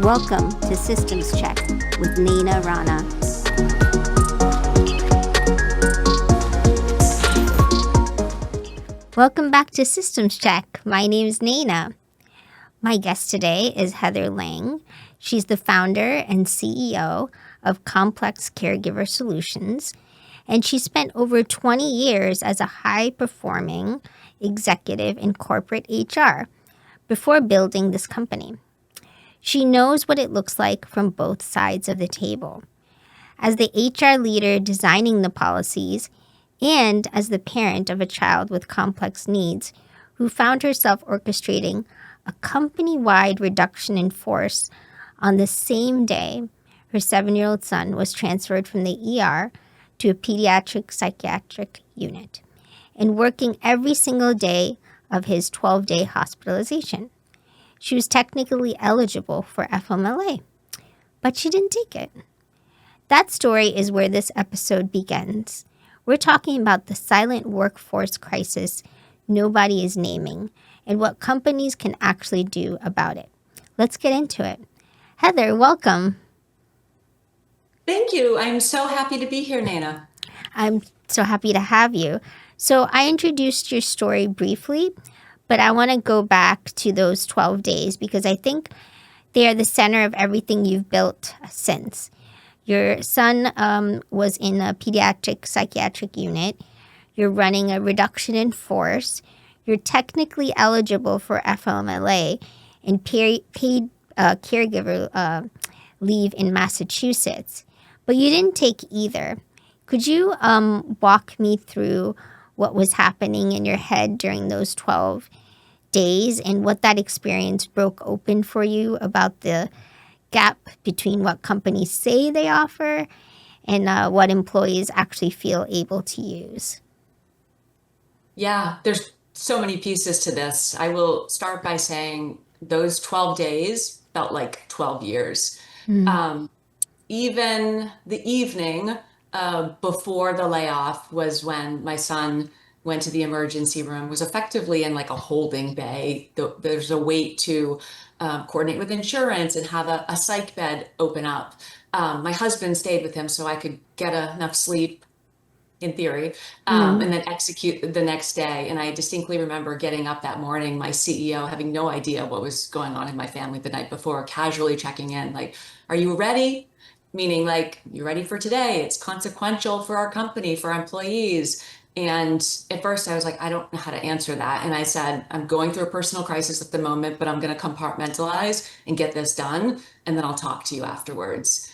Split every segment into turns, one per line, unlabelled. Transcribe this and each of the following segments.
Welcome to Systems Check with Naina Rana. Welcome back to Systems Check. My name is Naina. My guest today is Heather Laing. She's the founder and CEO of Complex Caregiver Solutions, and she spent over 20 years as a high-performing executive in corporate HR before building this company. She knows what it looks like from both sides of the table. As the HR leader designing the policies and as the parent of a child with complex needs who found herself orchestrating a company-wide reduction in force on the same day her 7-year-old son was transferred from the ER to a pediatric psychiatric unit and working every single day of his 12-day hospitalization. She was technically eligible for FMLA, but she didn't take it. That story is where this episode begins. We're talking about the silent workforce crisis nobody is naming and what companies can actually do about it. Let's get into it. Heather, welcome.
Thank you. I'm so happy to be here, Naina.
I'm so happy to have you. So I introduced your story briefly, but I want to go back to those 12 days because I think they are the center of everything you've built since. Your son was in a pediatric psychiatric unit. You're running a reduction in force. You're technically eligible for FMLA and paid caregiver leave in Massachusetts, but you didn't take either. Could you walk me through what was happening in your head during those 12 days and what that experience broke open for you about the gap between what companies say they offer and what employees actually feel able to use?
Yeah, there's so many pieces to this. I will start by saying those 12 days felt like 12 years. Even the evening before the layoff was when my son went to the emergency room, was effectively in like a holding bay. There's a wait to coordinate with insurance and have a psych bed open up. My husband stayed with him so I could get enough sleep in theory, and then execute the next day. And I distinctly remember getting up that morning, my CEO having no idea what was going on in my family the night before, casually checking in, like, are you ready? Meaning like, you ready for today? It's consequential for our company, for our employees. And at first I was like, I don't know how to answer that. And I said, I'm going through a personal crisis at the moment, but I'm going to compartmentalize and get this done. And then I'll talk to you afterwards.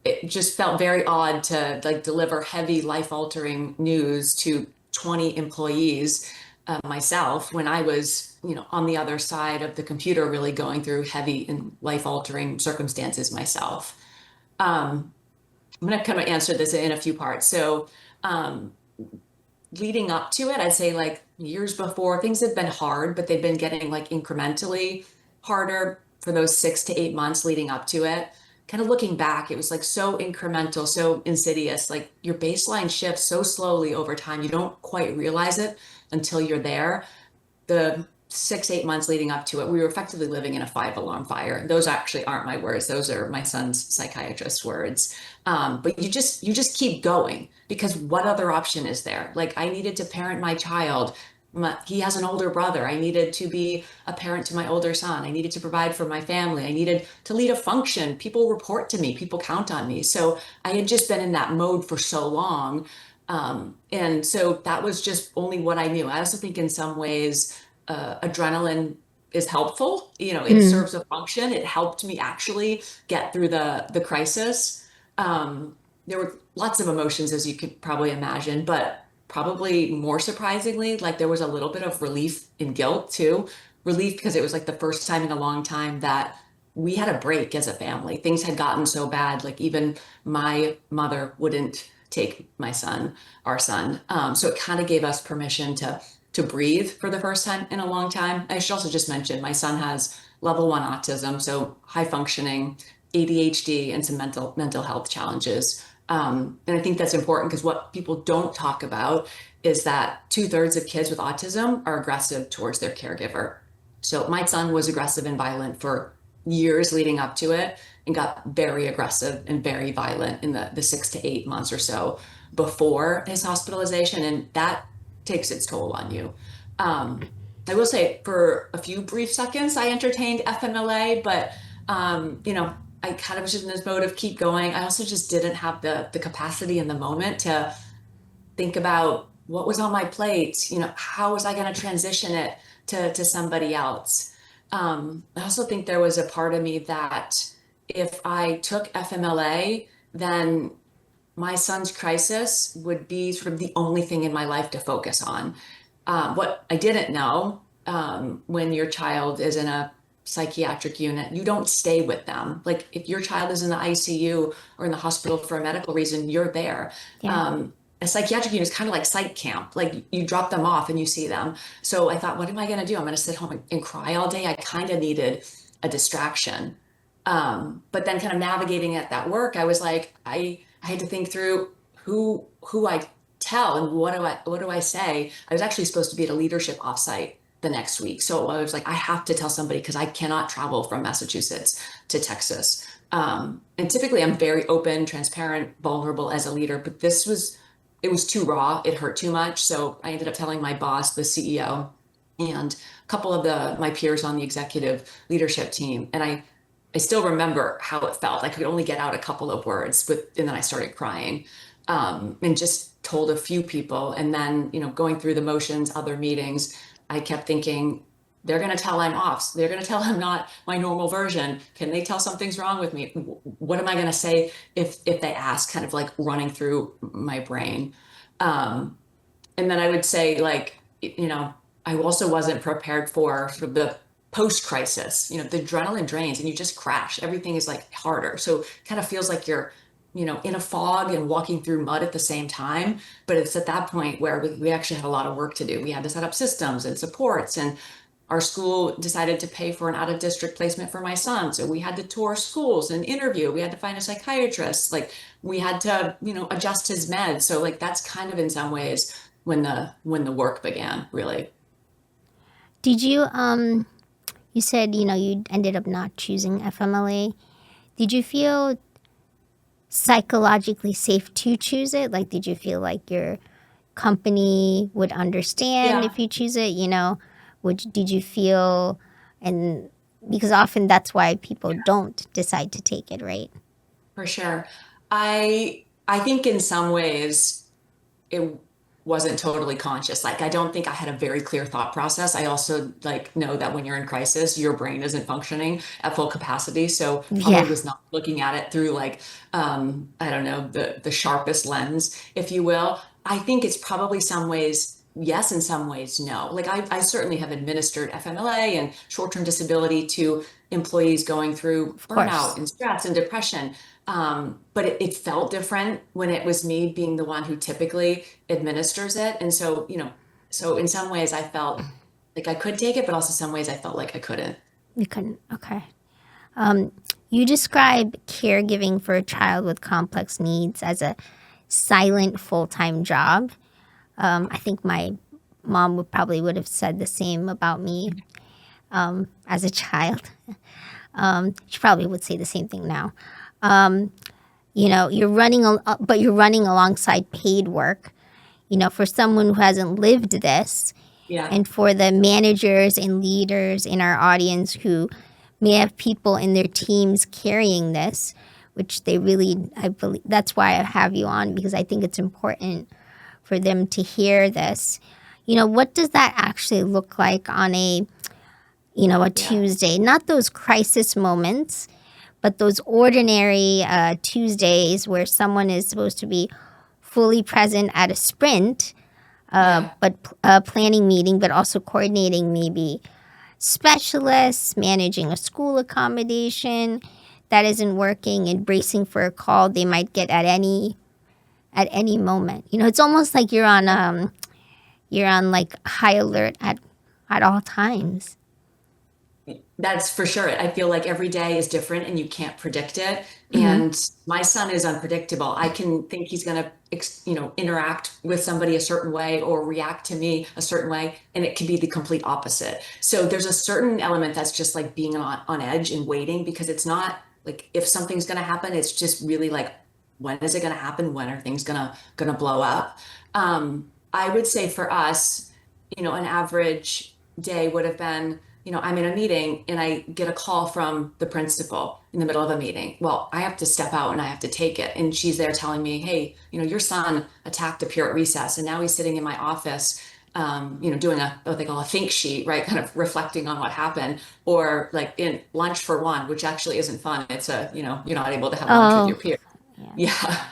It just felt very odd to like deliver heavy life-altering news to 20 employees, myself, when I was, on the other side of the computer, really going through heavy and life-altering circumstances myself. I'm going to kind of answer this in a few parts. So, leading up to it, I'd say like years before, things had been hard, but they've been getting like incrementally harder for those 6 to 8 months leading up to it. Kind of looking back, it was like so incremental, so insidious. Like your baseline shifts so slowly over time, you don't quite realize it until you're there. The 6, 8 months leading up to it, we were effectively living in a 5 alarm fire. Those actually aren't my words; those are my son's psychiatrist's words. But you just keep going because what other option is there? Like I needed to parent my child. He has an older brother. I needed to be a parent to my older son. I needed to provide for my family. I needed to lead a function. People report to me. People count on me. So I had just been in that mode for so long. And so that was just only what I knew. I also think in some ways, adrenaline is helpful. It serves a function. It helped me actually get through the crisis. There were lots of emotions, as you could probably imagine, but probably more surprisingly, like there was a little bit of relief and guilt too. Relief because it was like the first time in a long time that we had a break as a family. Things had gotten so bad, like even my mother wouldn't take our son. So it kind of gave us permission to breathe for the first time in a long time. I should also just mention my son has level 1 autism, so high functioning, ADHD, and some mental health challenges. And I think that's important because what people don't talk about is that 2/3 of kids with autism are aggressive towards their caregiver. So my son was aggressive and violent for years leading up to it and got very aggressive and very violent in the 6 to 8 months or so before his hospitalization. And that takes its toll on you. I will say for a few brief seconds, I entertained FMLA, but I kind of was just in this mode of keep going. I also just didn't have the capacity in the moment to think about what was on my plate, how was I going to transition it to somebody else. I also think there was a part of me that if I took FMLA, then my son's crisis would be sort of the only thing in my life to focus on. What I didn't know, when your child is in a psychiatric unit, you don't stay with them. Like if your child is in the ICU or in the hospital for a medical reason, you're there.
Yeah.
A psychiatric unit is kind of like psych camp. Like you drop them off and you see them. So I thought, what am I going to do? I'm going to sit home and cry all day. I kind of needed a distraction. But then kind of navigating at that work, I was like, I had to think through who I tell and what do I say. I was actually supposed to be at a leadership offsite the next week. So I was like, I have to tell somebody because I cannot travel from Massachusetts to Texas. And typically I'm very open, transparent, vulnerable as a leader, but it was too raw. It hurt too much. So I ended up telling my boss, the CEO, and a couple of my peers on the executive leadership team. And I still remember how it felt. I could only get out a couple of words, and then I started crying, and just told a few people. And then, going through the motions, other meetings, I kept thinking, they're going to tell I'm off. They're going to tell I'm not my normal version. Can they tell something's wrong with me? What am I going to say if they ask? Kind of like running through my brain. Um, and then I would say, like, I also wasn't prepared for sort of the post-crisis. The adrenaline drains and you just crash. Everything is like harder. So it kind of feels like you're, in a fog and walking through mud at the same time. But it's at that point where we actually had a lot of work to do. We had to set up systems and supports, and our school decided to pay for an out-of-district placement for my son. So we had to tour schools and interview. We had to find a psychiatrist. Like we had to, adjust his meds. So like that's kind of in some ways when the work began, really.
Did you you said, you ended up not choosing FMLA. Did you feel psychologically safe to choose it? Like did you feel like your company would understand
Yeah,
if you choose it, did you feel, and because often that's why people don't decide to take it, right?
for sure. I think in some ways it wasn't totally conscious. Like I don't think I had a very clear thought process. I also like know that when you're in crisis, your brain isn't functioning at full capacity. So probably
Yeah,
was not looking at it through like I don't know, the sharpest lens, if you will. I think it's probably some ways yes, in some ways no. Like I certainly have administered FMLA and short-term disability to employees going through
of
burnout
course.
and stress and depression. But it felt different when it was me being the one who typically administers it. And so, so in some ways I felt like I could take it, but also some ways I felt like I couldn't.
You couldn't. Okay. Um, you describe caregiving for a child with complex needs as a silent full-time job. I think my mom would have said the same about me as a child. She probably would say the same thing now. Um, but you're running alongside paid work. For someone who hasn't lived this,
Yeah.
and for the managers and leaders in our audience who may have people in their teams carrying this, which they really, I believe, that's why I have you on, because I think it's important for them to hear this. What does that actually look like on a
Yeah.
Tuesday? Not those crisis moments, but those ordinary Tuesdays where someone is supposed to be fully present at a sprint,
Yeah.
but a planning meeting, but also coordinating maybe specialists, managing a school accommodation that isn't working, and bracing for a call they might get at any moment. It's almost like you're on like high alert at all times.
That's for sure. I feel like every day is different and you can't predict it.
Hmm.
And my son is unpredictable. I can think he's going to, interact with somebody a certain way or react to me a certain way, and it can be the complete opposite. So there's a certain element that's just like being on edge and waiting, because it's not like if something's going to happen, it's just really like, when is it going to happen? When are things going to blow up? I would say for us, an average day would have been, I'm in a meeting and I get a call from the principal in the middle of a meeting. Well, I have to step out and I have to take it. And she's there telling me, hey, your son attacked a peer at recess and now he's sitting in my office, doing what they call a think sheet, right? Kind of reflecting on what happened, or like in lunch for one, which actually isn't fun. It's you're not able to have lunch with your
Oh,
peers.
yeah.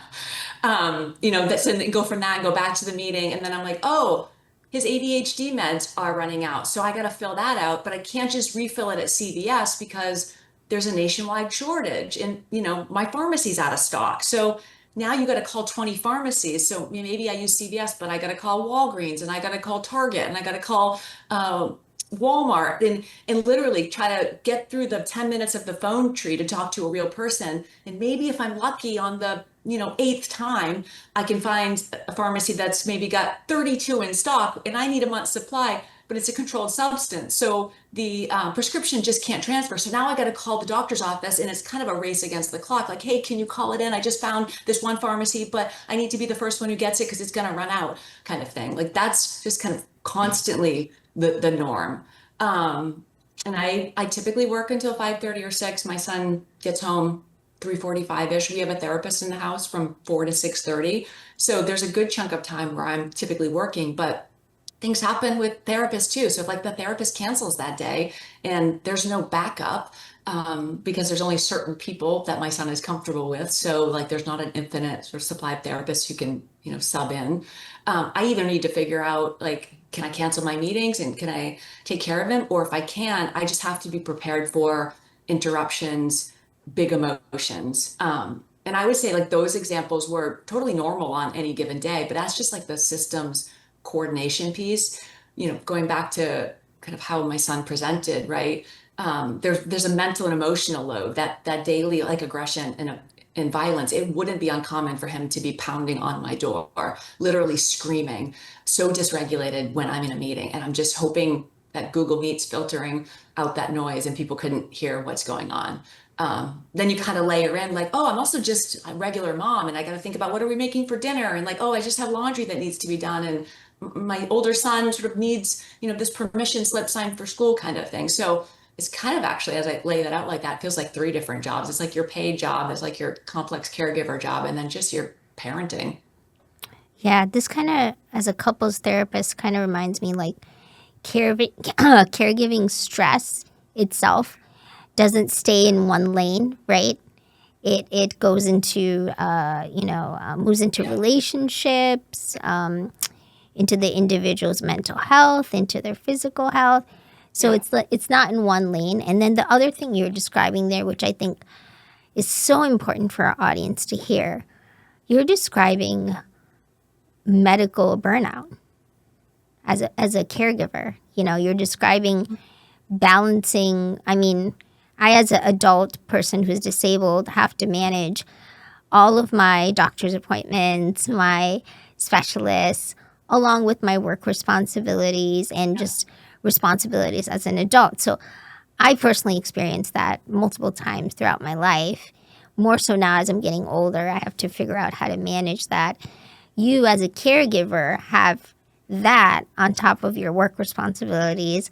Yeah. That's, and go from that and go back to the meeting. And then I'm like, oh, his ADHD meds are running out. So I got to fill that out, but I can't just refill it at CVS because there's a nationwide shortage and, my pharmacy's out of stock. So now you got to call 20 pharmacies. So maybe I use CVS, but I got to call Walgreens and I got to call Target and I got to call, Walmart, and literally try to get through the 10 minutes of the phone tree to talk to a real person. And maybe if I'm lucky on the, eighth time, I can find a pharmacy that's maybe got 32 in stock and I need a month's supply, but it's a controlled substance. So the prescription just can't transfer. So now I got to call the doctor's office and it's kind of a race against the clock. Like, hey, can you call it in? I just found this one pharmacy, but I need to be the first one who gets it because it's going to run out, kind of thing. Like that's just kind of constantly the norm. And I typically work until 5:30 or 6. My son gets home 3:45-ish. We have a therapist in the house from 4 to 6:30. So there's a good chunk of time where I'm typically working, but things happen with therapists too. So if like the therapist cancels that day and there's no backup, because there's only certain people that my son is comfortable with. So like there's not an infinite sort of supply of therapists who can, sub in. I either need to figure out like, can I cancel my meetings and can I take care of him? Or if I can, I just have to be prepared for interruptions, big emotions. And I would say like those examples were totally normal on any given day, but that's just like the systems coordination piece, going back to kind of how my son presented, right? There's a mental and emotional load that daily like aggression and violence. It wouldn't be uncommon for him to be pounding on my door, literally screaming, so dysregulated when I'm in a meeting. And I'm just hoping that Google Meet's filtering out that noise and people couldn't hear what's going on. Then you kind of layer in like, oh, I'm also just a regular mom and I got to think about what are we making for dinner? And like, oh, I just have laundry that needs to be done. And my older son sort of needs, this permission slip signed for school kind of thing. So it's kind of actually, as I lay that out like that, it feels like three different jobs. It's like your paid job, it's like your complex caregiver job, and then just your parenting.
Yeah, this kind of, as a couples therapist, kind of reminds me like caregiving stress itself doesn't stay in one lane, right? It goes into moves into
Yeah.
relationships, into the individual's mental health, into their physical health. So
Yeah.
it's not in one lane. And then the other thing you're describing there, which I think is so important for our audience to hear, you're describing medical burnout as a caregiver. You're describing balancing. I mean, I as an adult person who's disabled have to manage all of my doctor's appointments, my specialists, along with my work responsibilities and
Yeah.
just responsibilities as an adult. So I personally experienced that multiple times throughout my life. More so now as I'm getting older, I have to figure out how to manage that. You, as a caregiver, have that on top of your work responsibilities,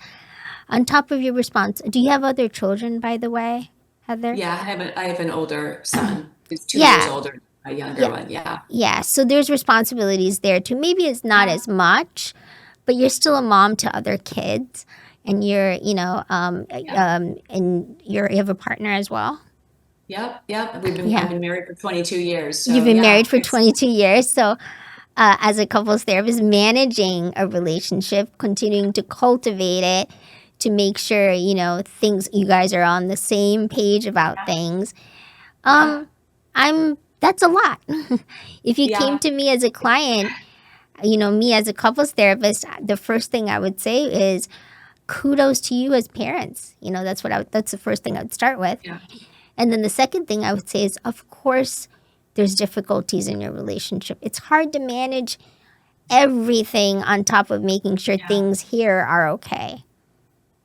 on top of your response. Do you have other children, by the way, Heather?
Yeah, I have an older son who's 2 years
Yeah,
older than my younger
yeah,
one. Yeah.
yeah. So there's responsibilities there too. Maybe it's not
Yeah.
as much, but you're still a mom to other kids, and
Yeah.
and you have a partner as well.
Yep. Yep. I've
Yeah,
been married for 22 years.
you've
So
been
yeah,
married for 22 years, so as a couples therapist, managing a relationship, continuing to cultivate it, to make sure things you guys are on the same page about
yeah,
things.
yeah,
Um, I'm that's a lot. If you came
yeah,
to me as a client, me as a couples therapist, the first thing I would say is kudos to you as parents. That's the first thing I would start with.
Yeah.
And then the second thing I would say is, of course, there's difficulties in your relationship. It's hard to manage everything on top of making sure
Yeah.
things here are okay.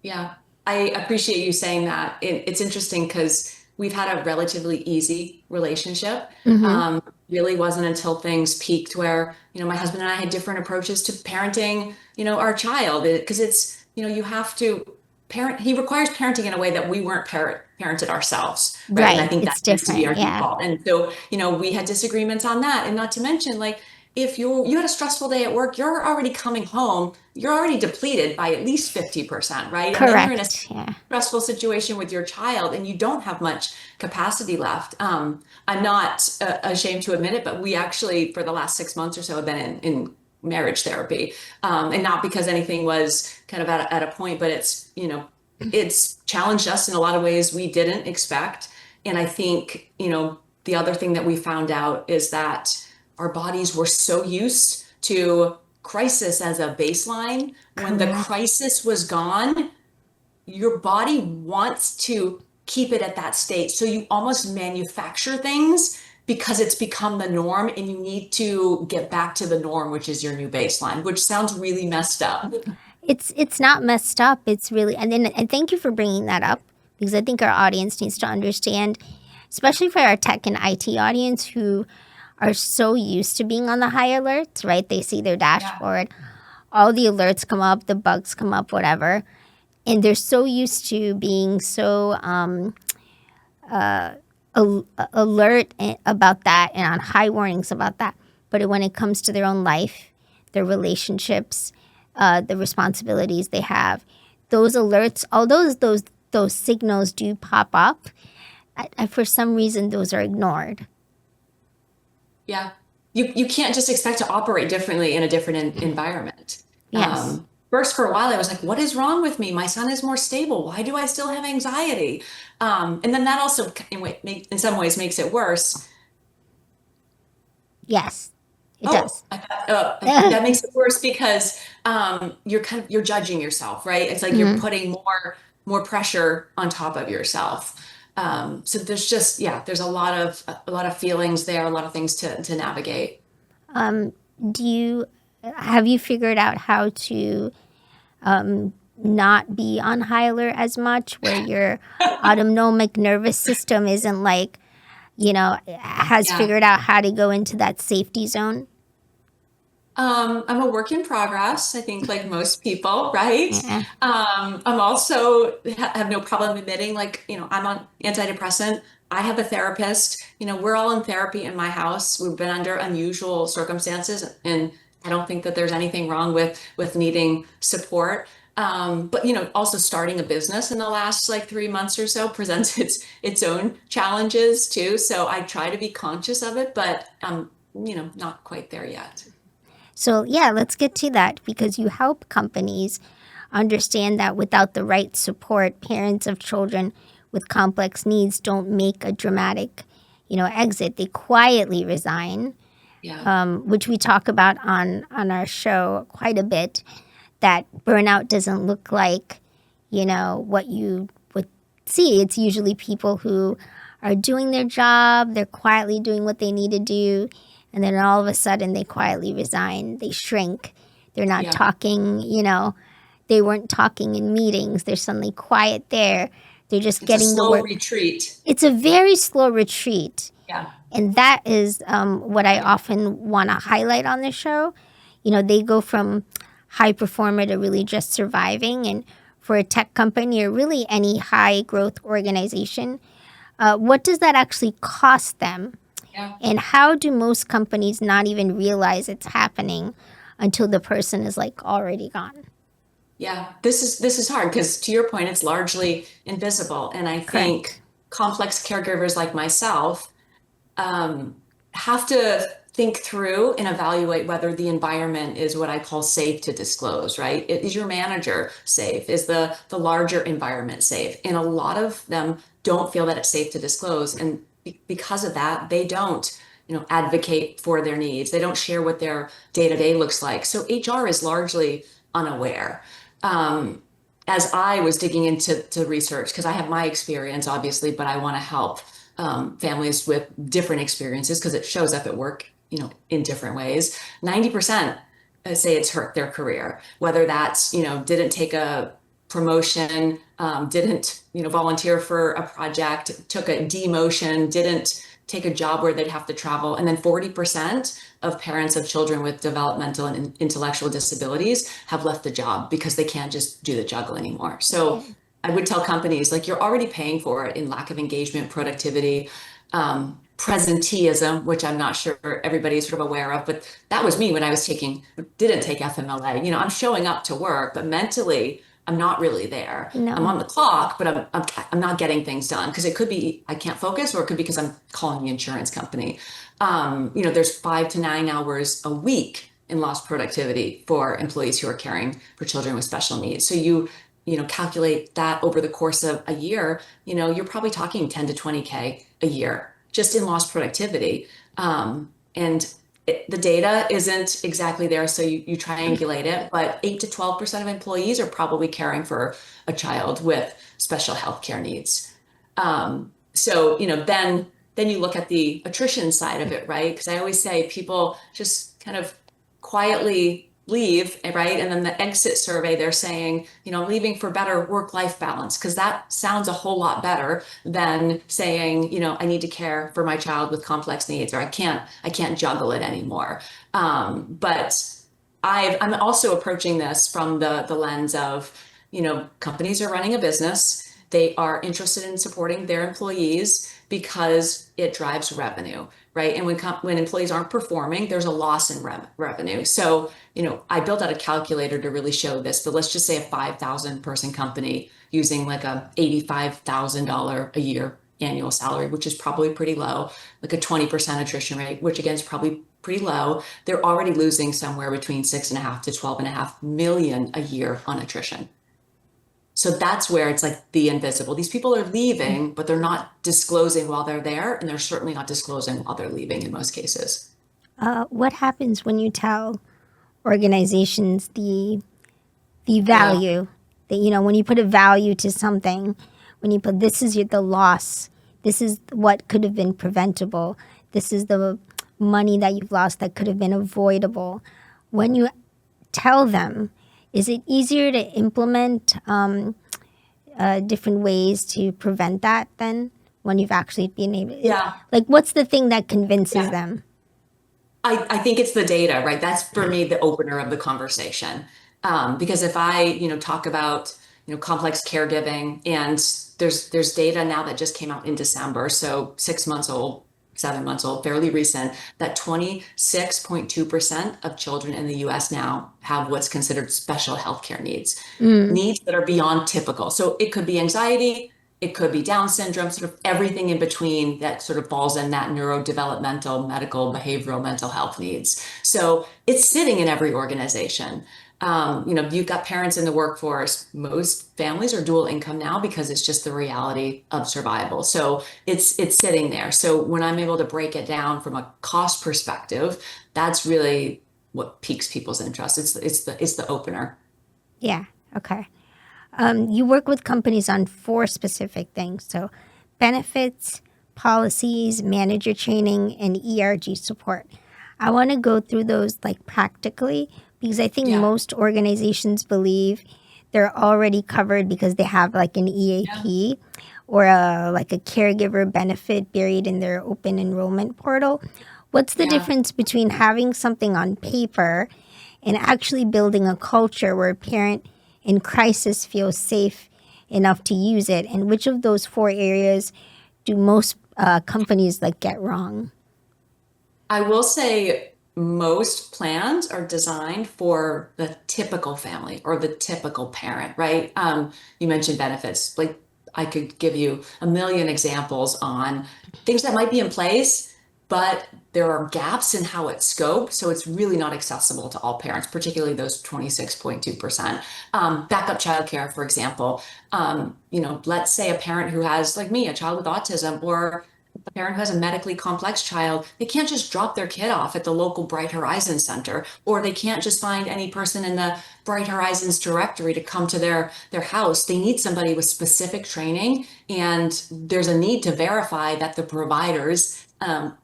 Yeah, I appreciate you saying that. It's interesting because we've had a relatively easy relationship.
Mm-hmm.
Really wasn't until things peaked where, my husband and I had different approaches to parenting, our child. Because you have to parent, he requires parenting in a way that we weren't parented ourselves, right? And I
Right.
think that
It's
tends to be
different.
our
Yeah.
default. And so, we had disagreements on that. And not to mention, like, if you had a stressful day at work, you're already coming home, you're already depleted by at least 50%, right? And then you're in a
Correct. Yeah.
stressful situation with your child and you don't have much capacity left. I'm not ashamed to admit it, but we actually, for the last 6 months or so, have been in marriage therapy. And not because anything was kind of at a point, but it's challenged us in a lot of ways we didn't expect. And I think, the other thing that we found out is that our bodies were so used to crisis as a baseline. When the
Correct.
crisis was gone, your body wants to keep it at that state. So you almost manufacture things because it's become the norm and you need to get back to the norm, which is your new baseline, which sounds really messed up.
It's not messed up. It's really, and thank you for bringing that up, because I think our audience needs to understand, especially for our tech and IT audience who are so used to being on the high alerts, right? They see their
Yeah.
dashboard, all the alerts come up, the bugs come up, whatever, and they're so used to being so alert about that and on high warnings about that. But when it comes to their own life, their relationships, the responsibilities they have, those alerts, although those signals do pop up, for some reason those are ignored.
Yeah. You can't just expect to operate differently in a different environment.
Yes.
First, for a while, I was like, what is wrong with me? My son is more stable. Why do I still have anxiety? And then that also, in some ways, makes it worse.
Yes. It
Oh,
does.
that makes it worse because you're judging yourself, right? It's like you're
Mhm.
putting more pressure on top of yourself. So there's just there's a lot of feelings there, a lot of things to navigate.
Um, do you have you figured out how to not be on high alert as much, where your autonomic nervous system isn't like, has
Yeah.
figured out how to go into that safety zone?
I'm a work in progress, I think, like most people, right?
Yeah.
I'm also have no problem admitting, like, I'm on antidepressant. I have a therapist. We're all in therapy in my house. We've been under unusual circumstances, and I don't think that there's anything wrong with needing support. But also starting a business in the last like 3 months or so presents its own challenges too. So I try to be conscious of it, but not quite there yet.
So, yeah, let's get to that, because you help companies understand that without the right support, parents of children with complex needs don't make a dramatic, exit. They quietly resign,
Yeah.
which we talk about on our show quite a bit. That burnout doesn't look like, what you would see. It's usually people who are doing their job, they're quietly doing what they need to do, and then all of a sudden they quietly resign, they shrink, they're not
Yeah.
talking, they weren't talking in meetings, they're suddenly quiet there, they're just
It's a
getting the
slow
work.
retreat.
It's a very slow retreat.
Yeah.
And that is what I often want to highlight on the show. They go from high performer to really just surviving. And for a tech company or really any high growth organization, what does that actually cost them?
Yeah.
And how do most companies not even realize it's happening until the person is like already gone?
Yeah. This is hard because to your point, it's largely invisible. And I think
Correct.
complex caregivers like myself um, have to think through and evaluate whether the environment is what I call safe to disclose, right? Is your manager safe? Is the larger environment safe? And a lot of them don't feel that it's safe to disclose. And because of that, they don't, advocate for their needs. They don't share what their day to day looks like. So HR is largely unaware. Um, as I was digging into research, because I have my experience, obviously, but I want to help families with different experiences because it shows up at work, in different ways. 90% say it's hurt their career, whether that's, didn't take a promotion, didn't, volunteer for a project, took a demotion, didn't take a job where they'd have to travel. And then 40% of parents of children with developmental and intellectual disabilities have left the job because they can't just do the juggle anymore. So
Yeah.
I would tell companies like you're already paying for it in lack of engagement, productivity, presenteeism, which I'm not sure everybody's sort of aware of, but that was me when I was didn't take FMLA. I'm showing up to work, but mentally I'm not really there. I'm
No.
on the clock, but I'm not getting things done because it could be I can't focus, or it could be because I'm calling the insurance company. There's 5 to 9 hours a week in lost productivity for employees who are caring for children with special needs. So calculate that over the course of a year, you're probably talking 10 to 20K a year just in lost productivity. And the data isn't exactly there, so you triangulate it, but 8 to 12% of employees are probably caring for a child with special healthcare needs. Then you look at the attrition side of it, right? Because I always say people just kind of quietly leave, right? And then the exit survey, they're saying, I'm leaving for better work-life balance, because that sounds a whole lot better than saying, I need to care for my child with complex needs, or I can't juggle it anymore. But I'm also approaching this from the lens of, companies are running a business. They are interested in supporting their employees because it drives revenue, right? And when employees aren't performing, there's a loss in revenue. So, I built out a calculator to really show this, but let's just say a 5,000 person company using like a $85,000 a year annual salary, which is probably pretty low, like a 20% attrition rate, which again is probably pretty low. They're already losing somewhere between 6.5 to 12.5 million a year on attrition. So that's where it's like the invisible. These people are leaving, but they're not disclosing while they're there, and they're certainly not disclosing while they're leaving in most cases.
What happens when you tell organizations the
Yeah,
value that, when you put a value to something, when you put this is the loss, this is what could have been preventable, this is the money that you've lost that could have been avoidable. When you tell them, is it easier to implement different ways to prevent that then when you've actually been able?
yeah,
Like, what's the thing that convinces
yeah.
them?
I think it's the data, right? That's for me the opener of the conversation. Because if I, talk about, complex caregiving, and there's data now that just came out in December, so 6 months old, 7 months old, fairly recent, that 26.2% of children in the US now have what's considered special healthcare
Mm,
needs that are beyond typical. So it could be anxiety, it could be Down syndrome, sort of everything in between that sort of falls in that neurodevelopmental, medical, behavioral, mental health needs. So it's sitting in every organization. You've got parents in the workforce. Most families are dual income now because it's just the reality of survival. So it's sitting there. So when I'm able to break it down from a cost perspective, that's really what piques people's interest. It's the opener.
yeah. Okay. You work with companies on four specific things. So benefits, policies, manager training, and ERG support. I want to go through those like practically because I think
Yeah.
most organizations believe they're already covered because they have like an
Yeah.
EAP or like a caregiver benefit buried in their open enrollment portal. What's the
Yeah.
difference between having something on paper and actually building a culture where a parent in crisis feels safe enough to use it? And which of those four areas do most companies like get wrong?
I will say most plans are designed for the typical family or the typical parent, right? You mentioned benefits. Like I could give you a million examples on things that might be in place, but there are gaps in how it's scoped. So it's really not accessible to all parents, particularly those 26.2%. Backup childcare, for example. Let's say a parent who has, like me, a child with autism, or a parent who has a medically complex child, they can't just drop their kid off at the local Bright Horizons Center, or they can't just find any person in the Bright Horizons directory to come to their house. They need somebody with specific training, and there's a need to verify that the providers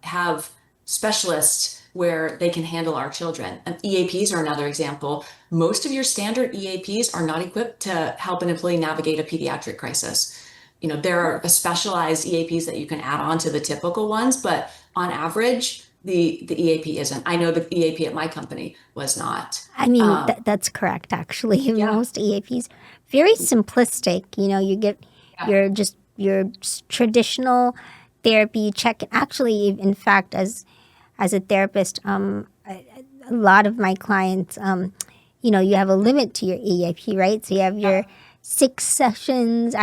have specialists where they can handle our children. And EAPs are another example. Most of your standard EAPs are not equipped to help an employee navigate a pediatric crisis. There are specialized EAPs that you can add on to the typical ones, but on average, the EAP isn't. I know the EAP at my company was not.
I mean, that's correct, actually.
Yeah,
Most EAPs, very simplistic. You get
yeah,
your traditional therapy check. Actually, in fact, as a therapist, a lot of my clients, you have a limit to your EAP, right? So you have
yeah.
your 6 sessions.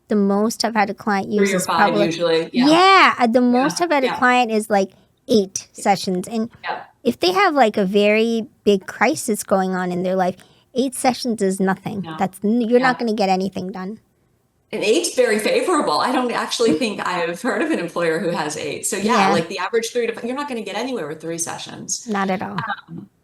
The most I've had a client use
3 or
is
5
probably,
usually. Yeah,
yeah, the most
yeah,
I've had a
yeah,
client is like 8 sessions. And
yeah,
if they have like a very big crisis going on in their life, 8 sessions is nothing.
yeah,
You're not
yeah.
going to get anything done.
And eight's very favorable. I don't actually think I've heard of an employer who has 8. So yeah,
Yeah,
like the average 3 to 5, you're not going to get anywhere with 3 sessions.
not at all.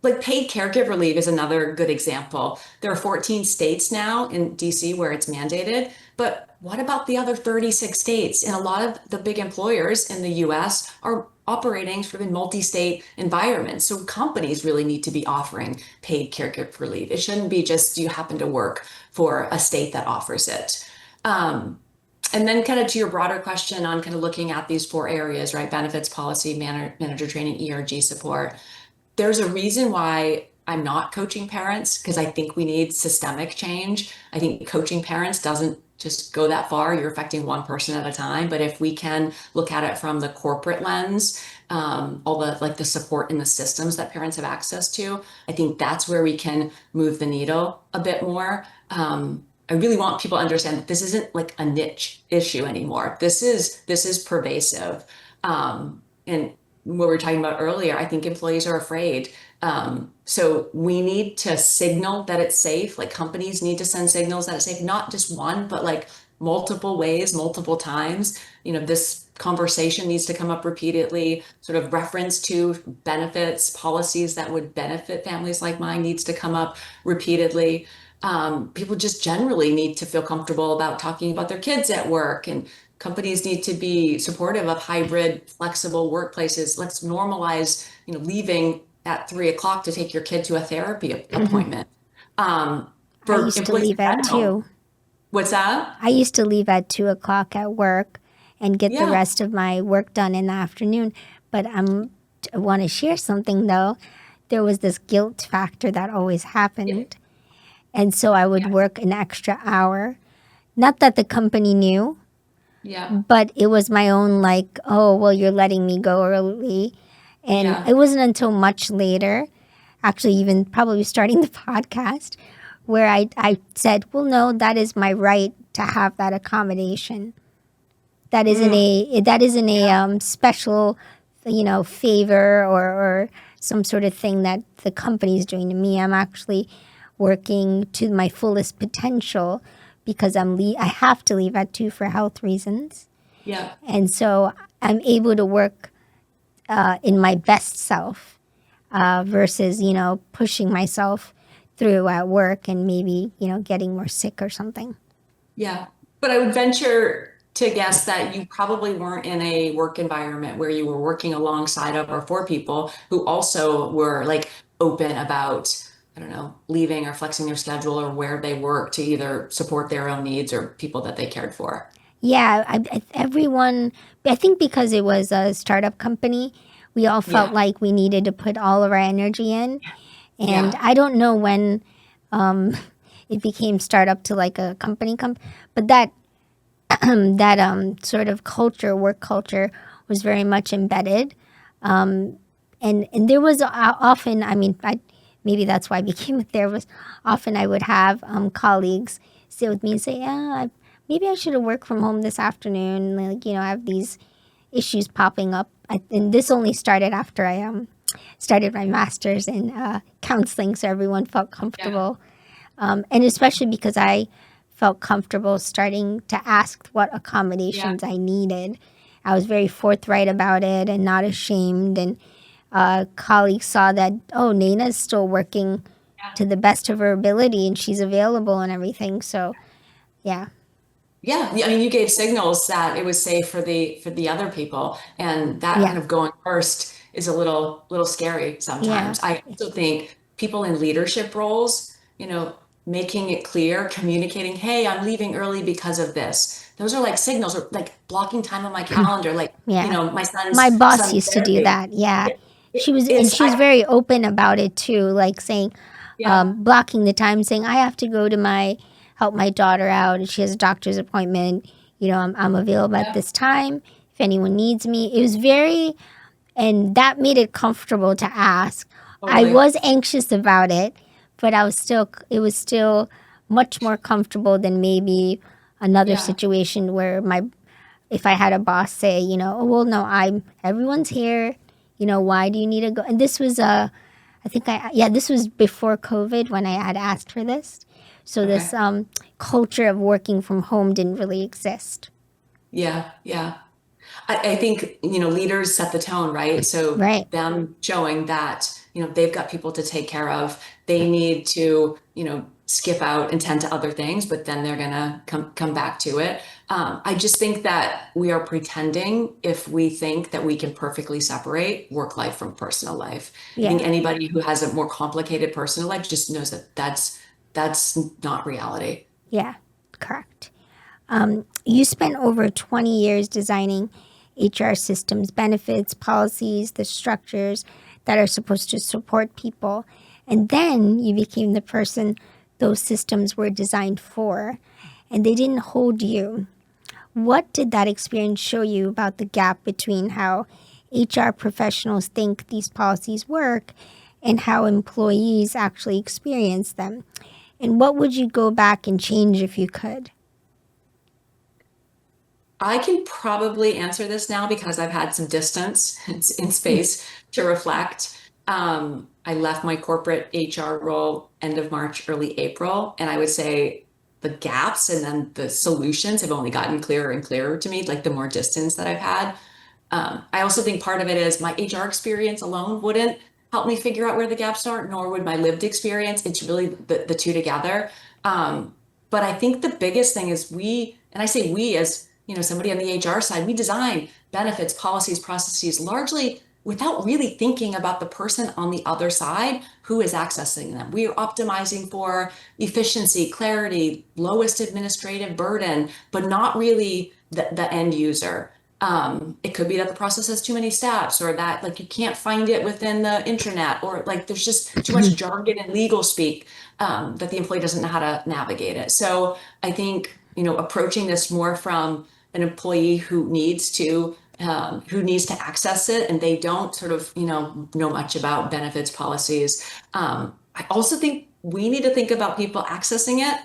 Like paid caregiver leave is another good example. There are 14 states now in DC where it's mandated, but what about the other 36 states? And a lot of the big employers in the US are operating sort of in multi-state environments. So companies really need to be offering paid caregiver leave. It shouldn't be just you happen to work for a state that offers it. Um, and then kind of to your broader question on kind of looking at these 4 areas, right? Benefits, policy, manager training, ERG support. There's a reason why I'm not coaching parents because I think we need systemic change. I think coaching parents doesn't just go that far. You're affecting one person at a time. But if we can look at it from the corporate lens, all the like the support in the systems that parents have access to, I think that's where we can move the needle a bit more. I really want people to understand that this isn't like a niche issue anymore. This is pervasive. And what we were talking about earlier, I think employees are afraid. So we need to signal that it's safe. Like companies need to send signals that it's safe, not just one, but like multiple ways, multiple times. This conversation needs to come up repeatedly. Sort of reference to benefits, policies that would benefit families like mine needs to come up repeatedly. People just generally need to feel comfortable about talking about their kids at work, and companies need to be supportive of hybrid, flexible workplaces. Let's normalize, leaving at 3 o'clock to take your kid to a therapy
Hmm.
appointment. Um,
I
for
used to
employees
leave
in
at
general,
2.
what's that?
I used to leave at 2 o'clock at work and get the
Yeah,
rest of my work done in the afternoon. But I want to share something though. There was this guilt factor that always
yeah,
happened. And so I would
yeah,
work an extra hour. Not that the company knew,
yeah,
but it was my own, like, oh, well, you're letting me go early. And
yeah,
it wasn't until much later, actually, even probably starting the podcast, where I said, well, no, that is my right to have that accommodation.
mm,
That isn't a
yeah,
special, favor or some sort of thing that the company's doing to me. I'm actually working to my fullest potential because I have to leave at 2 for health reasons.
yeah,
And so I'm able to work in my best self versus, pushing myself through at work and maybe, getting more sick or something.
yeah. But I would venture to guess that you probably weren't in a work environment where you were working alongside of or for people who also were like open about, I don't know, leaving or flexing their schedule or where they work to either support their own needs or people that they cared for.
Yeah, everyone, I think because it was a startup company, we all felt
Yeah,
like we needed to put all of our energy in. And
yeah,
I don't know when um, it became startup to like a but that sort of work culture, was very much embedded. And there was often, I mean, maybe that's why I became a therapist. Often I would have colleagues sit with me and say, yeah, maybe I should have worked from home this afternoon. Like, I have these issues popping up. And this only started after I started my master's in counseling, so everyone felt
yeah,
comfortable. And especially because I felt comfortable starting to ask what
yeah,
accommodations I needed. I was very forthright about it and not ashamed. And colleagues saw that, oh, Naina's still working to the best of her ability and she's available and everything. So, yeah,
Yeah, I mean, you gave signals that it was safe for the other people, and that
yeah,
kind of going first is a little scary
yeah,
sometimes. I also think people in leadership roles, making it clear, communicating, "Hey, I'm leaving early because of this." Those are like signals, or like blocking time on my calendar, like,
yeah.
my
My boss
son's
used to do
therapy.
that. Yeah.
It's
She was very open about it too, like saying,
yeah,
blocking the time, saying, I have to go to help my daughter out. And she has a doctor's appointment. I'm available at
yeah,
this time if anyone needs me. It was very, and that made it comfortable to ask. I
totally.
was anxious about it, but it was still much more comfortable than maybe another
Yeah.
situation where if I had a boss say, oh, well, no, everyone's here. Why do you need to go? And this was this was before COVID when I had asked for this. So
Okay.
this culture of working from home didn't really exist.
Yeah, yeah. I think, leaders set the tone, right? So
Right.
them showing that, they've got people to take care of. They need to, skip out and tend to other things, but then they're gonna come back to it. I just think that we are pretending if we think that we can perfectly separate work life from personal life. I think
Yeah.
anybody who has a more complicated personal life just knows that that's not reality.
Yeah. Correct. You spent over 20 years designing HR systems, benefits, policies, the structures that are supposed to support people. And then you became the person those systems were designed for, and they didn't hold you. What did that experience show you about the gap between how HR professionals think these policies work and how employees actually experience them? And what would you go back and change if you could?
I can probably answer this now because I've had some distance in space to reflect. I left my corporate HR role end of March, early April, and I would say the gaps and then the solutions have only gotten clearer and clearer to me, like the more distance that I've had. I also think part of it is my HR experience alone wouldn't help me figure out where the gaps are, nor would my lived experience. It's really the two together. Um, but I think the biggest thing is and I say we as somebody on the HR side, we design benefits, policies, processes largely without really thinking about the person on the other side who is accessing them. We are optimizing for efficiency, clarity, lowest administrative burden, but not really the end user. It could be that the process has too many steps, or that like you can't find it within the intranet, or like there's just too much jargon and legal speak that the employee doesn't know how to navigate it. So I think, approaching this more from an employee who needs to access it, and they don't sort of, know much about benefits policies. I also think we need to think about people accessing it,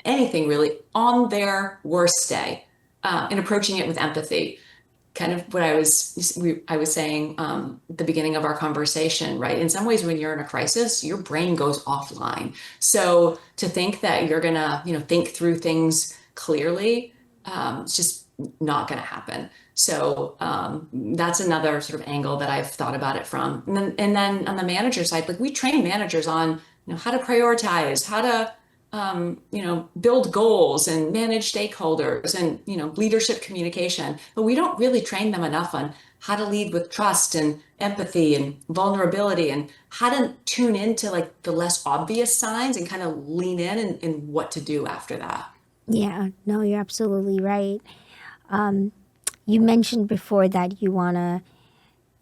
anything really, on their worst day, and approaching it with empathy. Kind of what I was saying at the beginning of our conversation, right? In some ways, when you're in a crisis, your brain goes offline. So to think that you're gonna, think through things clearly, it's just not gonna happen. So that's another sort of angle that I've thought about it from. And then on the manager side, like we train managers on, how to prioritize, how to build goals and manage stakeholders and, leadership communication. But we don't really train them enough on how to lead with trust and empathy and vulnerability, and how to tune into like the less obvious signs and kind of lean in and what to do after that.
Yeah, no, you're absolutely right. You mentioned before that you want to,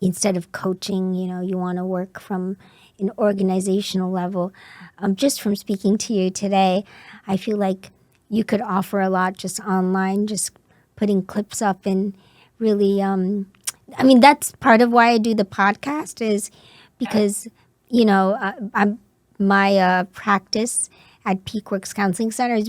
instead of coaching, you want to work from an organizational level. Just from speaking to you today, I feel like you could offer a lot just online, just putting clips up and really, that's part of why I do the podcast is because, my practice at Peak Works Counseling Center is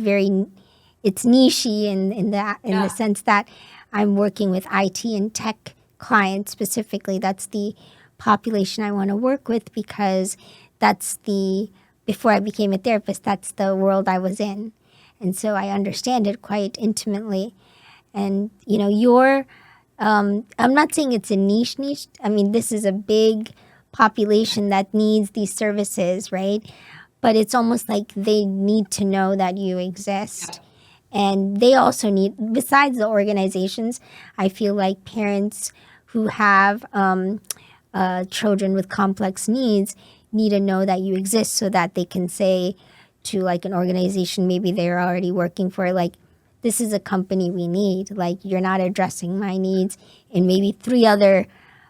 it's nichey in the
Yeah.
sense that I'm working with IT and tech clients specifically. That's the population I want to work with because before I became a therapist, that's the world I was in. And so I understand it quite intimately. And, I'm not saying it's a niche. I mean, this is a big population that needs these services, right? But it's almost like they need to know that you exist.
Yeah.
And they also need, besides the organizations, I feel like parents who have children with complex needs need to know that you exist so that they can say to like an organization maybe they're already working for, like, this is a company we need, like you're not addressing my needs, and maybe three other,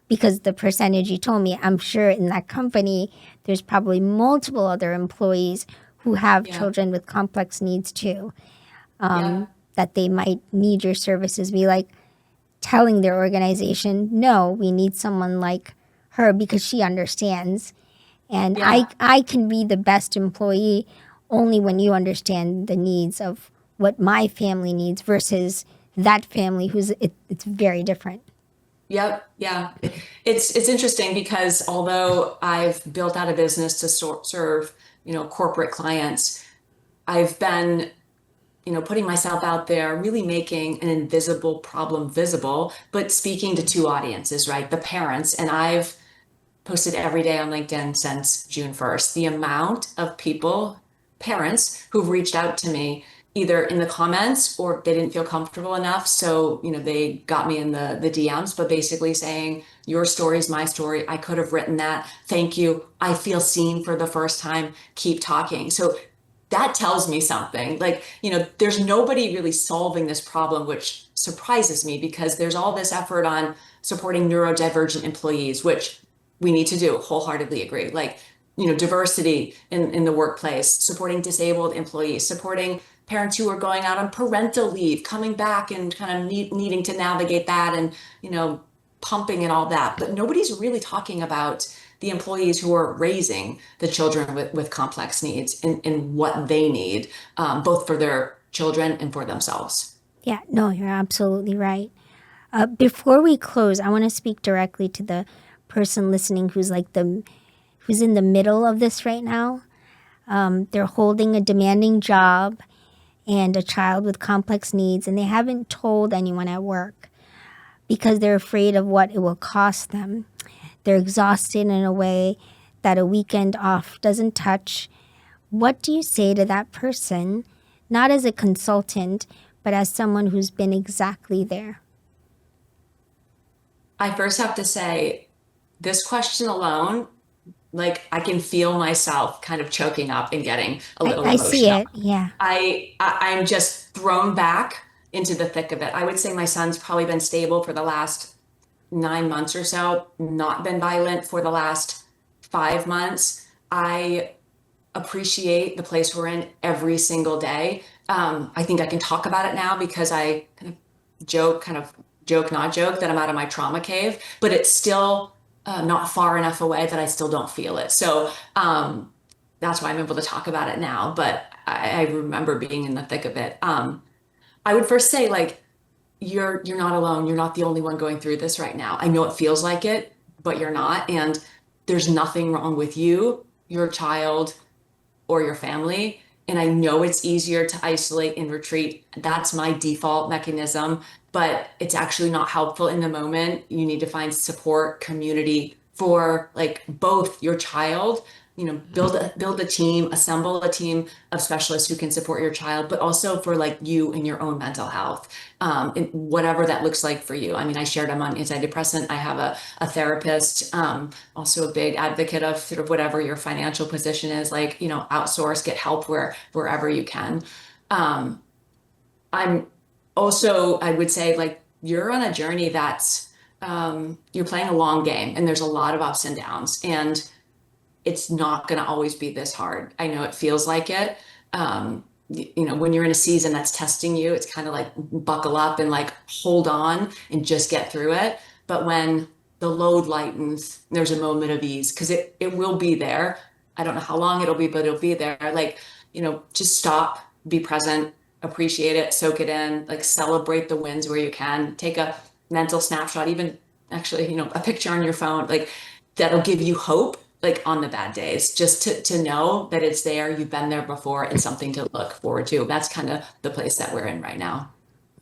because the percentage you told me, I'm sure in that company there's probably multiple other employees who have
Yeah.
children with complex needs too,
Yeah.
that they might need your services. Be like telling their organization, no, we need someone like her because she understands. And I,
Yeah.
I can be the best employee only when you understand the needs of what my family needs versus that family it's very different.
Yep. Yeah. It's interesting because although I've built out a business to serve, corporate clients, I've been, putting myself out there, really making an invisible problem visible, but speaking to two audiences, right? The parents, and I've posted every day on LinkedIn since June 1st. The amount of people, parents, who've reached out to me either in the comments or they didn't feel comfortable enough. So, they got me in the DMs, but basically saying, your story is my story. I could have written that. Thank you. I feel seen for the first time. Keep talking. So that tells me something. Like, there's nobody really solving this problem, which surprises me because there's all this effort on supporting neurodivergent employees, which we need to do, wholeheartedly agree. Like, diversity in the workplace, supporting disabled employees, supporting parents who are going out on parental leave, coming back and kind of needing to navigate that and, pumping and all that. But nobody's really talking about the employees who are raising the children with complex needs and what they need, both for their children and for themselves.
Yeah, no, you're absolutely right. Before we close, I want to speak directly to the person listening who's in the middle of this right now. They're holding a demanding job and a child with complex needs, and they haven't told anyone at work because they're afraid of what it will cost them. They're exhausted in a way that a weekend off doesn't touch. What do you say to that person, not as a consultant, but as someone who's been exactly there?
I first have to say, this question alone, like I can feel myself kind of choking up and getting a little
I see
emotional.
it. Yeah.
I'm just thrown back into the thick of it. I would say my son's probably been stable for the last 9 months or so, not been violent for the last 5 months. I appreciate the place we're in every single day. I think I can talk about it now because I kind of joke, not joke, that I'm out of my trauma cave, but it's still not far enough away that I still don't feel it. So that's why I'm able to talk about it now. But I remember being in the thick of it. I would first say, like, you're not alone. You're not the only one going through this right now. I know it feels like it, but you're not. And there's nothing wrong with you, your child, or your family. And I know it's easier to isolate and retreat. That's my default mechanism, but it's actually not helpful in the moment. You need to find support, community for like both your child, build a team, assemble a team of specialists who can support your child, but also for like you and your own mental health, and whatever that looks like for you. I mean, I shared I'm on antidepressant. I have a therapist, also a big advocate of sort of whatever your financial position is, like, outsource, get help wherever you can. Um, I'm also, I would say, like, you're on a journey that's, you're playing a long game and there's a lot of ups and downs. And it's not going to always be this hard. I know it feels like it. When you're in a season that's testing you, it's kind of like buckle up and like hold on and just get through it. But when the load lightens, there's a moment of ease because it will be there. I don't know how long it'll be, but it'll be there. Like, just stop, be present, appreciate it, soak it in, like celebrate the wins where you can. Take a mental snapshot, even actually, a picture on your phone, like that'll give you hope, like on the bad days, just to know that it's there, you've been there before, it's something to look forward to. That's kind of the place that we're in right now.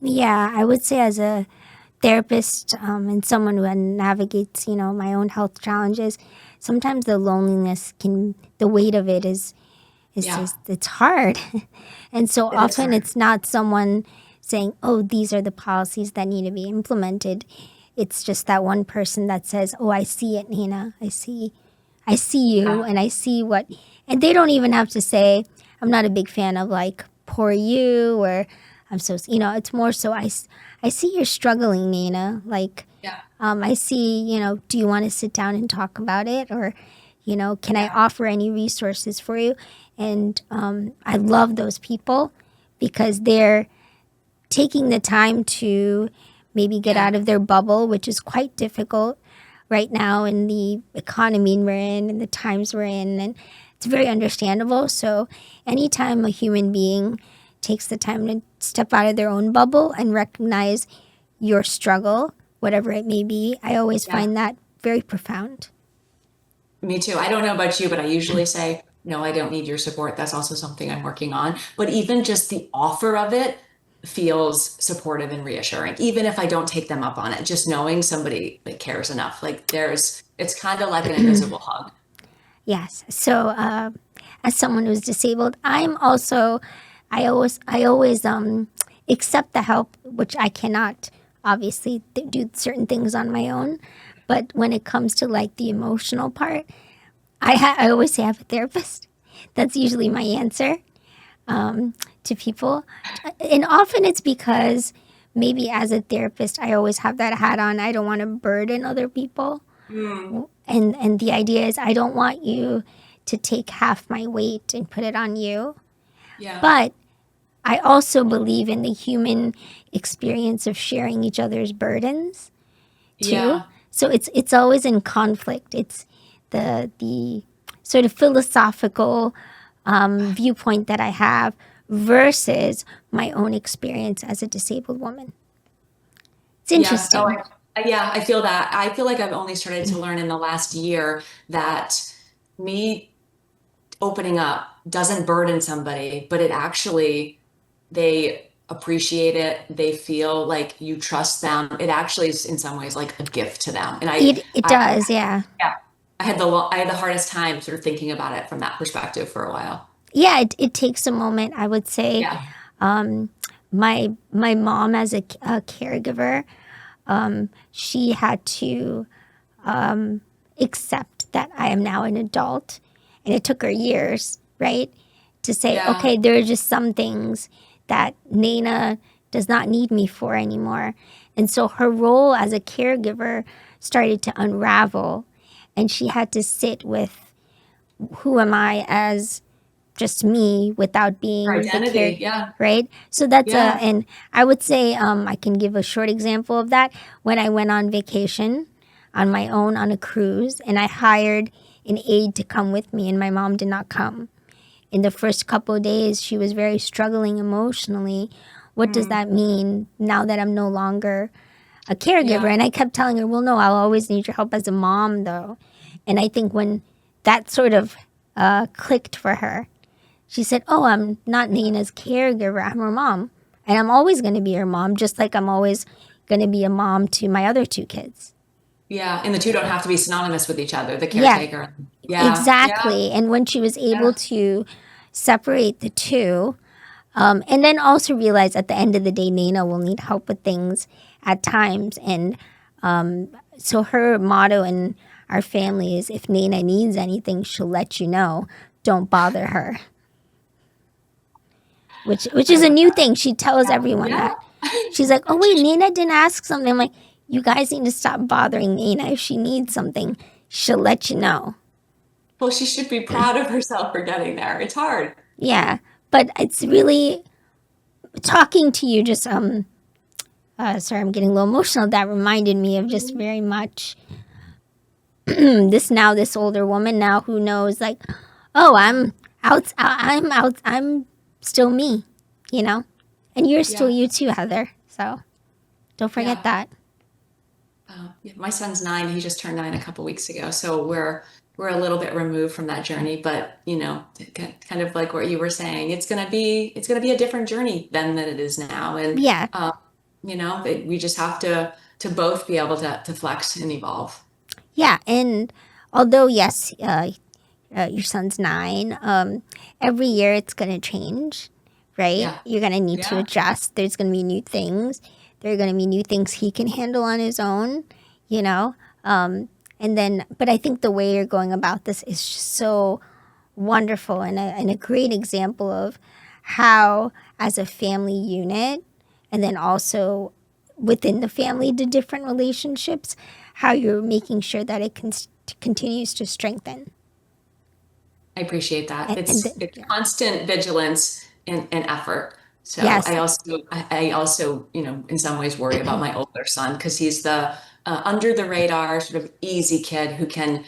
Yeah, I would say as a therapist and someone who navigates, my own health challenges, sometimes the loneliness the weight of it is
Yeah,
just, it's hard. And so
it is
often
hard.
it's not someone saying, oh, these are the policies that need to be implemented. It's just that one person that says, oh, I see it, Nina. I see you
Yeah,
and I see what, and they don't even have to say, I'm not a big fan of like, poor you or I'm so, it's more so I see you're struggling, Nina. Like,
yeah,
I see, do you want to sit down and talk about it? Or, can I
yeah,
offer any resources for you? And I love those people because they're taking the time to maybe get
yeah,
out of their bubble, which is quite difficult right now in the economy we're in and the times we're in. And it's very understandable. So, anytime a human being takes the time to step out of their own bubble and recognize your struggle, whatever it may be, I always
yeah.
find that very profound.
Me too. I don't know about you, but I usually say, no, I don't need your support. That's also something I'm working on. But even just the offer of it feels supportive and reassuring, even if I don't take them up on it. Just knowing somebody like cares enough. Like it's kind of like an invisible hug.
Yes. So, as someone who's disabled, I always accept the help, which I cannot obviously do certain things on my own. But when it comes to like the emotional part, I always say I have a therapist. That's usually my answer to people, and often it's because maybe as a therapist, I always have that hat on. I don't want to burden other people,
Mm,
and the idea is I don't want you to take half my weight and put it on you.
yeah.
But I also believe in the human experience of sharing each other's burdens too.
Yeah.
So it's always in conflict. It's the sort of philosophical viewpoint that I have versus my own experience as a disabled woman. It's
Yeah.
interesting.
Yeah, I feel that. I feel like I've only started to learn in the last year that me opening up doesn't burden somebody, but it actually, they appreciate it. They feel like you trust them. It actually is in some ways like a gift to them. And
It
I,
does, yeah.
yeah, I had the hardest time sort of thinking about it from that perspective for a while.
Yeah, it takes a moment. I would say
Yeah.
my mom as a caregiver, she had to accept that I am now an adult. And it took her years, right? To say,
Yeah.
okay, there are just some things that Nana does not need me for anymore. And so her role as a caregiver started to unravel. And she had to sit with who am I as just me without
Her
being the care,
identity. Yeah.
right? So that's
Yeah.
and I would say I can give a short example of that. When I went on vacation on my own on a cruise and I hired an aide to come with me and my mom did not come. In the first couple of days, she was very struggling emotionally. What does
Mm,
that mean now that I'm no longer a caregiver?
yeah.
And I kept telling her, well, no, I'll always need your help as a mom, though. And I think when that sort of clicked for her, she said, oh, I'm not Nina's caregiver. I'm her mom. And I'm always going to be her mom, just like I'm always going to be a mom to my other two kids.
Yeah. And the two don't have to be synonymous with each other, the
Yeah,
caretaker. Yeah. Yeah.
exactly. And when she was able
Yeah.
to separate the two, and then also realize at the end of the day, Nina will need help with things at times. And so her motto in our family is if Nina needs anything, she'll let you know. Don't bother her, which
I
is a
love
new
that.
thing. She tells
Yeah.
everyone
Yeah.
that. She's like, oh, wait, Nina didn't ask something. I'm like, you guys need to stop bothering Nina. If she needs something, she'll let you know.
Well, she should be proud of herself for getting there. It's hard.
Yeah. But it's really talking to you just, sorry, I'm getting a little emotional. That reminded me of just very much this older woman now who knows, like, oh, I'm still me, you know? And you're still
Yeah.
you too, Heather. So don't forget
Yeah.
that.
Yeah. My son's 9. He just turned 9 a couple weeks ago. So we're a little bit removed from that journey, but kind of like what you were saying, it's gonna be a different journey then than it is now. And
Yeah.
we just have to to both be able to flex and evolve.
Yeah, and although yes, your son's 9, every year it's going to change, right?
Yeah.
You're going to need to
Yeah.
adjust. There's going to be new things. There are going to be new things he can handle on his own, you know. And then, but I think the way you're going about this is just so wonderful and a great example of how, as a family unit, and then also within the family, the different relationships, how you're making sure that it continues to strengthen.
I appreciate that.
And
It's
yeah.
constant vigilance and effort. So
Yes.
I also, in some ways worry about my older son because he's the under the radar sort of easy kid who can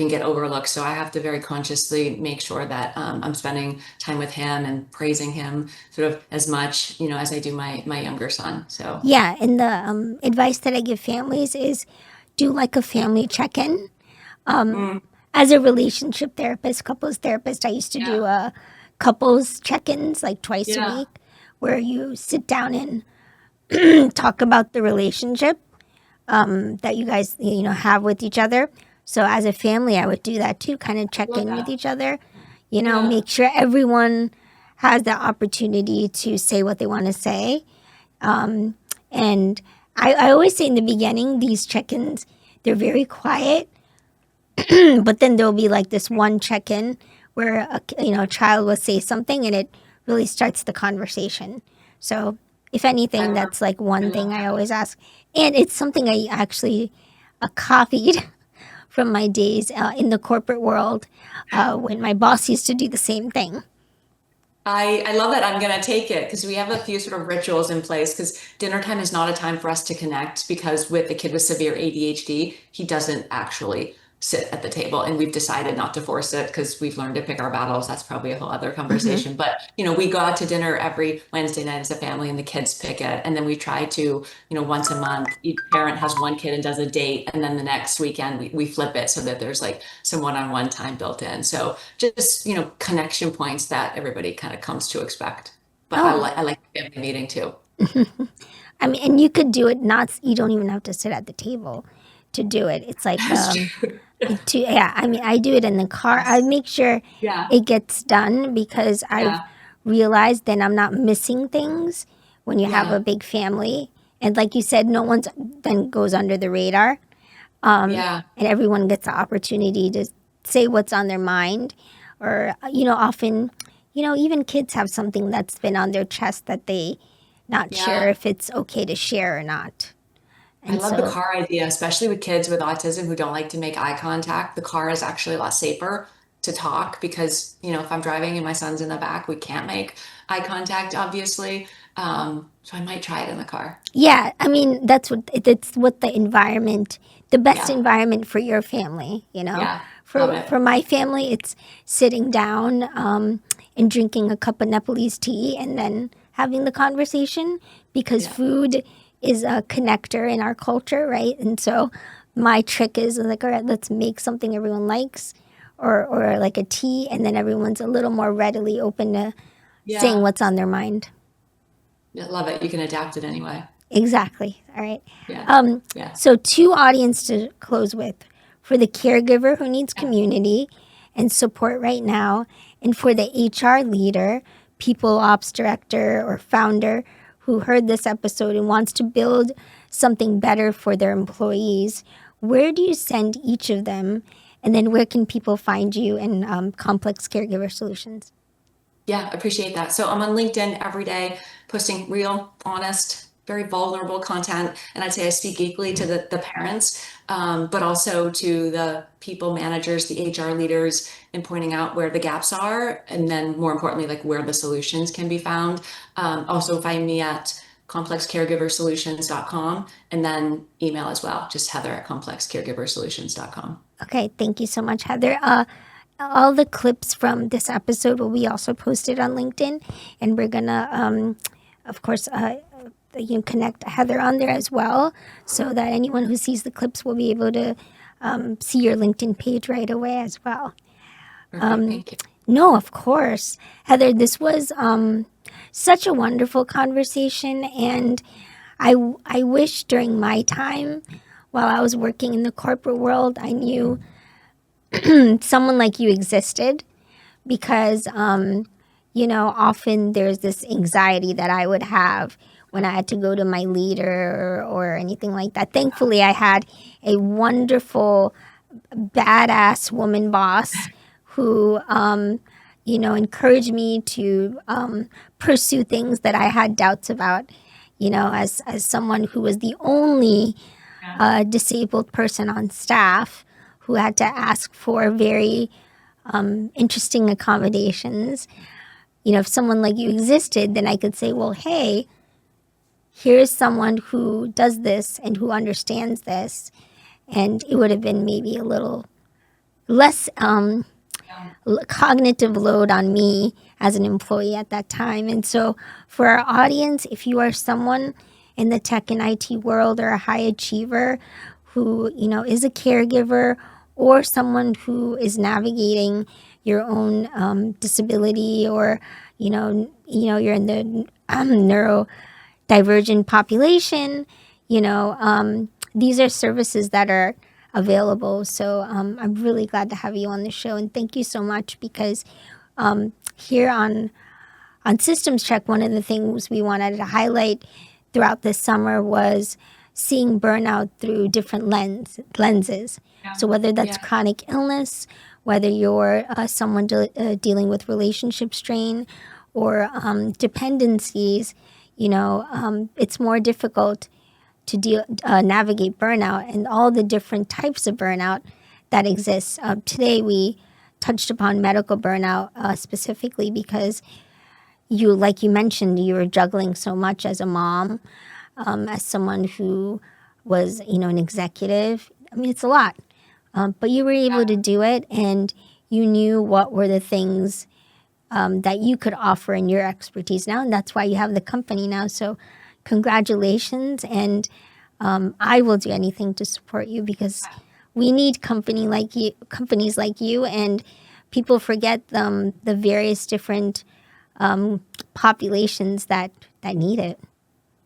get overlooked. So I have to very consciously make sure that I'm spending time with him and praising him sort of as much, as I do my younger son. So
Yeah. And the advice that I give families is do like a family check in.
mm,
As a relationship therapist, couples therapist, I used to do
yeah,
couples check ins like twice a
yeah,
week where you sit down and talk about the relationship that you guys have with each other. So as a family, I would do that too, kind of check
love
in with
that.
each other,
Yeah,
make sure everyone has the opportunity to say what they want to say. And I always say in the beginning, these check-ins, they're very quiet, but then there'll be like this one check-in where a child will say something and it really starts the conversation. So if
I
anything,
love
that's like
I
one
love
thing I
that.
always ask, and it's something I actually copied from my days in the corporate world when my boss used to do the same thing.
I love that. I'm going to take it because we have a few sort of rituals in place because dinner time is not a time for us to connect because with the kid with severe ADHD, he doesn't actually sit at the table. And we've decided not to force it because we've learned to pick our battles. That's probably a whole other
Hmm.
conversation. But, we go out to dinner every Wednesday night as a family and the kids pick it. And then we try to, once a month, each parent has one kid and does a date. And then the next weekend we flip it so that there's like some one-on-one time built in. So just, connection points that everybody kind of comes to expect. But I
Oh,
like I like the family meeting too.
I mean, and you could do it. Not you don't even have to sit at the table to do it. It's like
That's true.
yeah. I mean, I do it in the car. I
Yes.
make sure
Yeah.
it gets done because I've
Yeah.
realized then I'm not missing things when you have a
Yeah.
big family. And like you said, no one's then goes under the radar,
Yeah.
and everyone gets the opportunity to say what's on their mind, or often, even kids have something that's been on their chest that they not sure
Yeah.
if it's okay to share or not.
I
And
love the
so,
car idea, especially with kids with autism who don't like to make eye contact. The car is actually a lot safer to talk because, if I'm driving and my son's in the back, we can't make eye contact, obviously. So I might try it in the car.
yeah, I mean, that's what the best
Yeah.
environment for your family.
Yeah. Love
For
it.
my family, it's sitting down and drinking a cup of Nepalese tea and then having the conversation because
Yeah.
food is a connector in our culture, right? And so my trick is like, all right, let's make something everyone likes or like a tea, and then everyone's a little more readily open to saying
Yeah.
what's on their mind.
Yeah. Love it. You can adapt it anyway.
Exactly. All right.
Yeah.
Um,
Yeah.
so, two audience to close with for the caregiver who needs community and support right now, and for the HR leader, people ops director, or founder who heard this episode and wants to build something better for their employees. Where do you send each of them? And then, where can people find you in Complex Caregiver Solutions?
Yeah, appreciate that. So I'm on LinkedIn every day, posting real, honest, very vulnerable content. And I'd say I speak equally to the parents, but also to the people managers, the HR leaders, and pointing out where the gaps are. And then more importantly, like where the solutions can be found. Also find me at complexcaregiversolutions.com and then email as well, just Heather at complexcaregiversolutions.com.
Okay, thank you so much, Heather. All the clips from this episode will be also posted on LinkedIn, and we're gonna, of course, connect Heather on there as well, so that anyone who sees the clips will be able to see your LinkedIn page right away as well.
Perfect. Thank you.
No, of course, Heather. This was such a wonderful conversation, and I wish during my time, while I was working in the corporate world, I knew someone like you existed because, often there's this anxiety that I would have when I had to go to my leader or anything like that. Thankfully, I had a wonderful, badass woman boss who, encouraged me to pursue things that I had doubts about. As someone who was the only disabled person on staff who had to ask for very interesting accommodations. If someone like you existed, then I could say, well, hey, here's someone who does this and who understands this. And it would have been maybe a little less cognitive load on me as an employee at that time. And so, for our audience, if you are someone in the tech and IT world or a high achiever who, is a caregiver or someone who is navigating your own disability or, you're in the neurodivergent population, these are services that are available. So I'm really glad to have you on the show, and thank you so much because here on Systems Check, one of the things we wanted to highlight throughout this summer was seeing burnout through different lenses. So whether that's chronic illness, whether you're someone dealing with relationship strain or dependencies, it's more difficult to navigate burnout and all the different types of burnout that exists. Today we touched upon medical burnout specifically because like you mentioned, you were juggling so much as a mom, as someone who was, an executive. I mean, it's a lot, but you were able to do it, and you knew what were the things that you could offer in your expertise now, and that's why you have the company now. So, congratulations, and I will do anything to support you because we need companies like you, and people forget the various different populations that need it.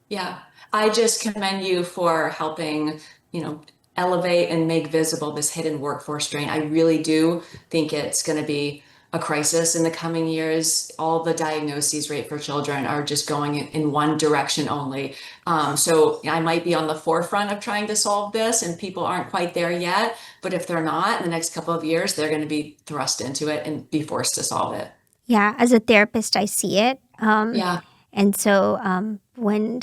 Yeah, I just commend you for helping, elevate and make visible this hidden workforce drain. I really do think it's going to be a crisis in the coming years. All the diagnoses rate for children are just going in one direction only. So I might be on the forefront of trying to solve this, and people aren't quite there yet. But if they're not, in the next couple of years, they're going to be thrust into it and be forced to solve it.
Yeah, as a therapist, I see it.
Yeah.
And so when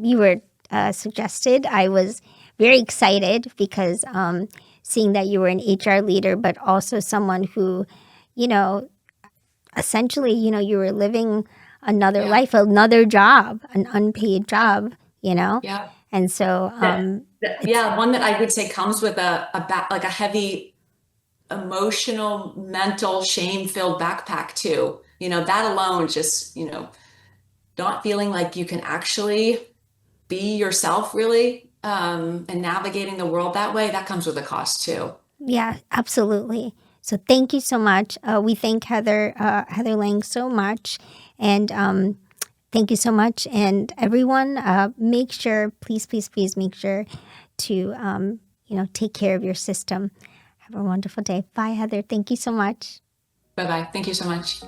you were suggested, I was very excited because seeing that you were an HR leader, but also someone who, you know, essentially, you were living another life, another job, an unpaid job.
Yeah.
And so
One that I would say comes with like a heavy emotional, mental, shame-filled backpack too. That alone just, not feeling like you can actually be yourself really, and navigating the world that way, that comes with a cost too.
Yeah, absolutely. So thank you so much. We thank Heather Laing so much, and thank you so much. And everyone, make sure, please, please, please, make sure to take care of your system. Have a wonderful day. Bye, Heather. Thank you so much.
Bye-bye. Thank you so much.